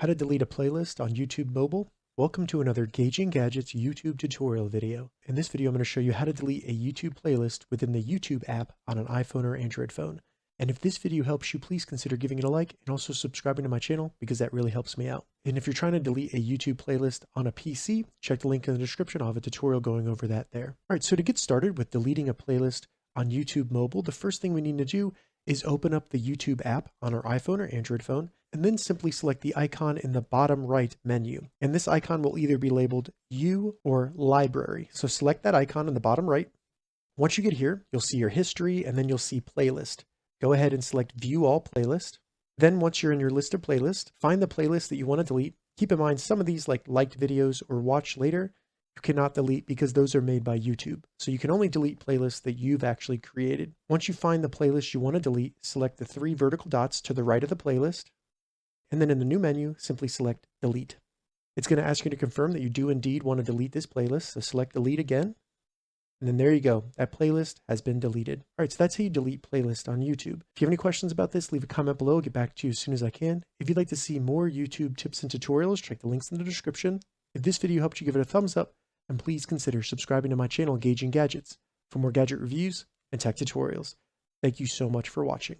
How to delete a playlist on YouTube mobile. Welcome to another Gauging Gadgets YouTube tutorial video. In this video, I'm going to show you how to delete a YouTube playlist within the YouTube app on an iPhone or Android phone. And if this video helps you, please consider giving it a like and also subscribing to my channel because that really helps me out. And if you're trying to delete a YouTube playlist on a PC, check the link in the description. I'll have a tutorial going over that there. All right, so to get started with deleting a playlist on YouTube mobile, the first thing we need to do is open up the YouTube app on our iPhone or Android phone, and then simply select the icon in the bottom right menu. And this icon will either be labeled You or Library. So select that icon in the bottom right. Once you get here, you'll see your history and then you'll see Playlist. Go ahead and select View All Playlist. Then once you're in your list of playlists, find the playlist that you want to delete. Keep in mind some of these, like liked videos or watch later, you cannot delete because those are made by YouTube. So you can only delete playlists that you've actually created. Once you find the playlist you want to delete, select the three vertical dots to the right of the playlist. And then in the new menu, simply select Delete. It's going to ask you to confirm that you do indeed want to delete this playlist. So select Delete again. And then there you go. That playlist has been deleted. All right, so that's how you delete playlists on YouTube. If you have any questions about this, leave a comment below. I'll get back to you as soon as I can. If you'd like to see more YouTube tips and tutorials, check the links in the description. If this video helped you, give it a thumbs up. And please consider subscribing to my channel, Gauging Gadgets, for more gadget reviews and tech tutorials. Thank you so much for watching.